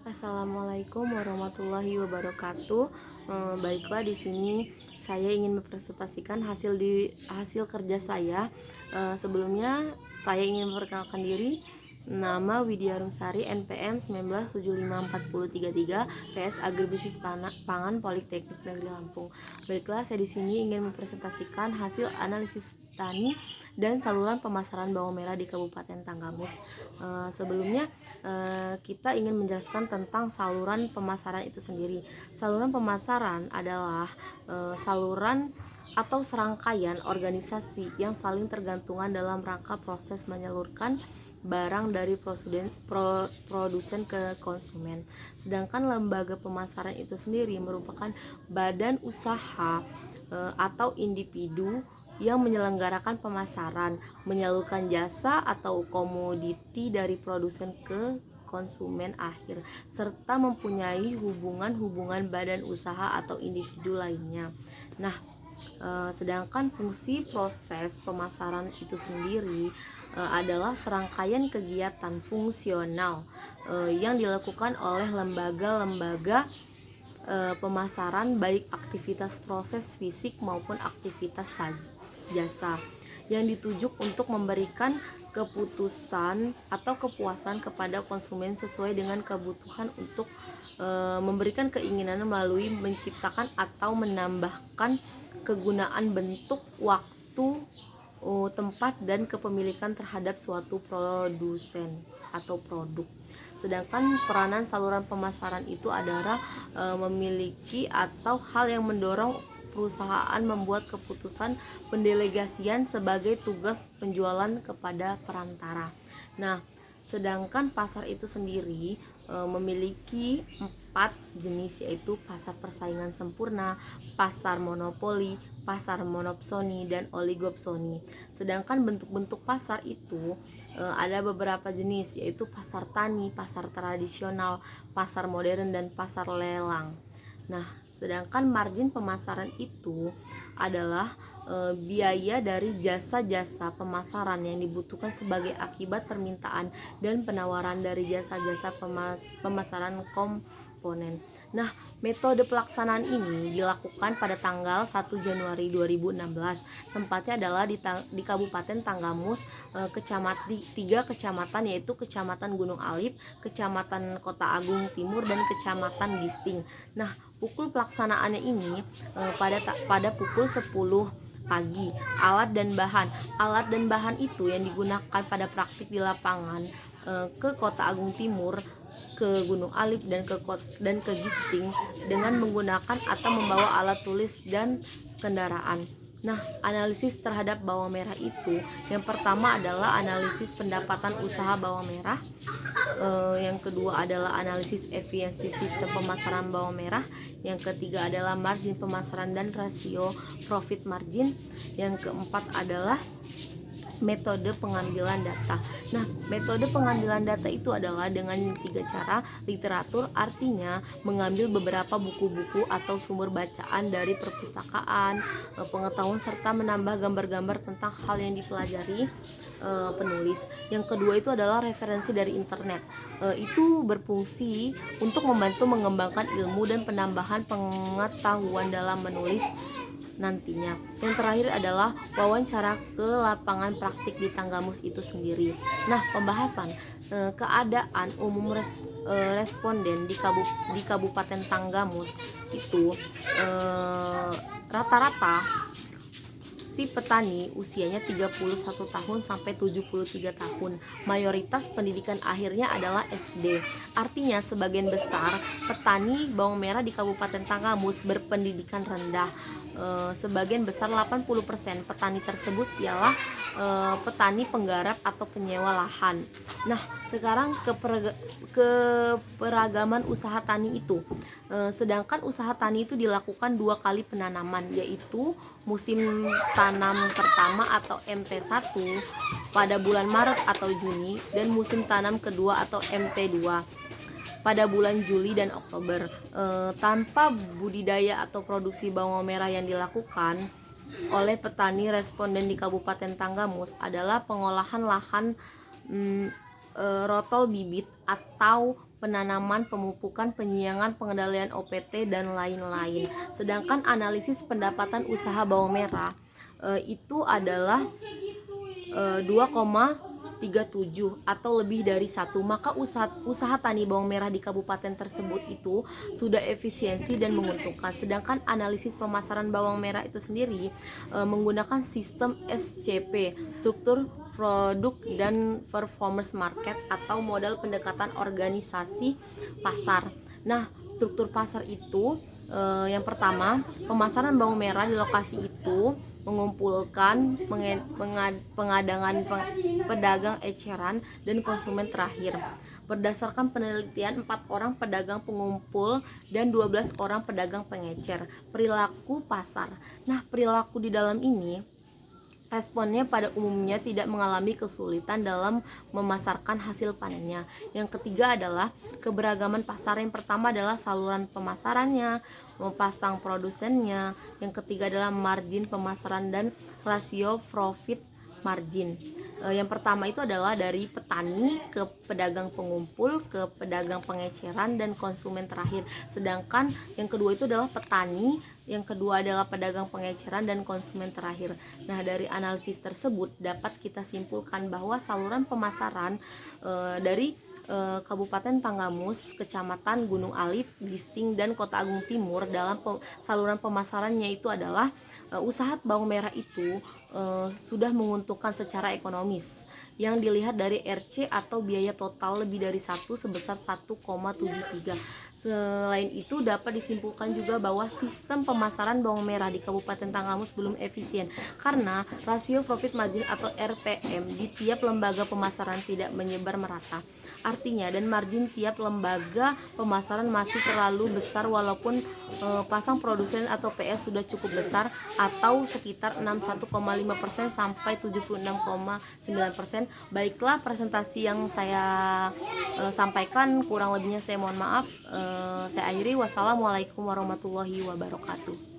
Assalamualaikum warahmatullahi wabarakatuh. Baiklah, di sini saya ingin mempresentasikan hasil kerja saya. Sebelumnya saya ingin memperkenalkan diri. Nama Widya Rumsari, NPM 1975433, PS Agribisnis Pangan Politeknik Negeri Lampung. Baiklah, saya di sini ingin mempresentasikan hasil analisis tani dan saluran pemasaran bawang merah di Kabupaten Tanggamus. Sebelumnya kita ingin menjelaskan tentang saluran pemasaran itu sendiri. Saluran pemasaran adalah saluran atau serangkaian organisasi yang saling tergantungan dalam rangka proses menyalurkan barang dari produsen ke konsumen. Sedangkan lembaga pemasaran itu sendiri merupakan badan usaha atau individu yang menyelenggarakan pemasaran, menyalurkan jasa atau komoditi dari produsen ke konsumen akhir, serta mempunyai hubungan badan usaha atau individu lainnya. Nah, sedangkan fungsi proses pemasaran itu sendiri adalah serangkaian kegiatan fungsional yang dilakukan oleh lembaga-lembaga pemasaran, baik aktivitas proses fisik maupun aktivitas jasa, yang ditujuk untuk memberikan keputusan atau kepuasan kepada konsumen sesuai dengan kebutuhan untuk memberikan keinginan melalui menciptakan atau menambahkan kegunaan bentuk, waktu, tempat, dan kepemilikan terhadap suatu produsen atau produk. Sedangkan peranan saluran pemasaran itu adalah memiliki atau hal yang mendorong perusahaan membuat keputusan pendelegasian sebagai tugas penjualan kepada perantara. Nah, sedangkan pasar itu sendiri memiliki 4 jenis, yaitu pasar persaingan sempurna, pasar monopoli, pasar monopsoni, dan oligopsoni. Sedangkan bentuk-bentuk pasar itu ada beberapa jenis, yaitu pasar tani, pasar tradisional, pasar modern, dan pasar lelang. Nah, sedangkan margin pemasaran itu adalah biaya dari jasa-jasa pemasaran yang dibutuhkan sebagai akibat permintaan dan penawaran dari jasa-jasa pemasaran komponen. Nah, metode pelaksanaan ini dilakukan pada tanggal 1 Januari 2016. Tempatnya adalah di Kabupaten Tanggamus, di 3 kecamatan, yaitu Kecamatan Gunung Alif, Kecamatan Kota Agung Timur, dan Kecamatan Gisting. Nah, pukul pelaksanaannya ini pada pukul 10 pagi. Alat dan bahan itu yang digunakan pada praktik di lapangan ke Kota Agung Timur, ke Gunung Alif, dan ke Gisting dengan menggunakan atau membawa alat tulis dan kendaraan. Nah, analisis terhadap bawang merah itu, yang pertama adalah analisis pendapatan usaha bawang merah, yang kedua adalah analisis efisiensi sistem pemasaran bawang merah, yang ketiga adalah margin pemasaran dan rasio profit margin, yang keempat adalah metode pengambilan data. Nah, metode pengambilan data itu adalah dengan 3 cara: literatur, artinya mengambil beberapa buku-buku atau sumber bacaan dari perpustakaan, pengetahuan, serta menambah gambar-gambar tentang hal yang dipelajari penulis. Yang kedua itu adalah referensi dari internet. Itu berfungsi untuk membantu mengembangkan ilmu dan penambahan pengetahuan dalam menulis nantinya. Yang terakhir adalah wawancara ke lapangan praktik di Tanggamus itu sendiri. Nah, pembahasan keadaan umum responden di Kabupaten Tanggamus itu rata-rata si petani usianya 31 tahun sampai 73 tahun. Mayoritas pendidikan akhirnya adalah SD. Artinya sebagian besar petani bawang merah di Kabupaten Tanggamus berpendidikan rendah. Sebagian besar 80% petani tersebut ialah petani penggarap atau penyewa lahan. Nah, sekarang keberagaman usaha tani itu. Sedangkan usaha tani itu dilakukan 2 kali penanaman, yaitu musim tanam pertama atau MT1 pada bulan Maret atau Juni, dan musim tanam kedua atau MT2 pada bulan Juli dan Oktober. Tanpa budidaya atau produksi bawang merah yang dilakukan oleh petani responden di Kabupaten Tanggamus adalah pengolahan lahan rotol bibit atau penanaman, pemupukan, penyiangan, pengendalian OPT, dan lain-lain. Sedangkan analisis pendapatan usaha bawang merah itu adalah 2,37 atau lebih dari 1. Maka usaha tani bawang merah di kabupaten tersebut itu sudah efisiensi dan menguntungkan. Sedangkan analisis pemasaran bawang merah itu sendiri menggunakan sistem SCP, struktur produk dan performance market, atau modal pendekatan organisasi pasar. Nah, struktur pasar itu yang pertama, pemasaran bawang merah di lokasi itu mengumpulkan pedagang eceran dan konsumen terakhir. Berdasarkan penelitian, 4 orang pedagang pengumpul dan 12 orang pedagang pengecer. Perilaku pasar. Nah, perilaku di dalam ini responnya pada umumnya tidak mengalami kesulitan dalam memasarkan hasil panennya. Yang ketiga adalah keberagaman pasar. Yang pertama adalah saluran pemasarannya, memasang produsennya. Yang ketiga adalah margin pemasaran dan rasio profit margin. Yang pertama itu adalah dari petani ke pedagang pengumpul, ke pedagang pengeceran, dan konsumen terakhir. Sedangkan yang kedua itu adalah petani, yang kedua adalah pedagang pengeceran, dan konsumen terakhir. Nah, dari analisis tersebut dapat kita simpulkan bahwa saluran pemasaran dari Kabupaten Tanggamus, Kecamatan Gunung Alit, Gisting, dan Kota Agung Timur dalam saluran pemasarannya itu adalah usaha bawang merah itu sudah menguntungkan secara ekonomis yang dilihat dari RC atau biaya total lebih dari 1 sebesar 1,73. Selain itu dapat disimpulkan juga bahwa sistem pemasaran bawang merah di Kabupaten Tanggamus belum efisien karena rasio profit margin atau RPM di tiap lembaga pemasaran tidak menyebar merata. Artinya, dan margin tiap lembaga pemasaran masih terlalu besar walaupun pasang produsen atau PS sudah cukup besar atau sekitar 61,5% sampai 76,9%. Baiklah, presentasi yang saya sampaikan, kurang lebihnya saya mohon maaf. Saya akhiri. Wassalamualaikum warahmatullahi wabarakatuh.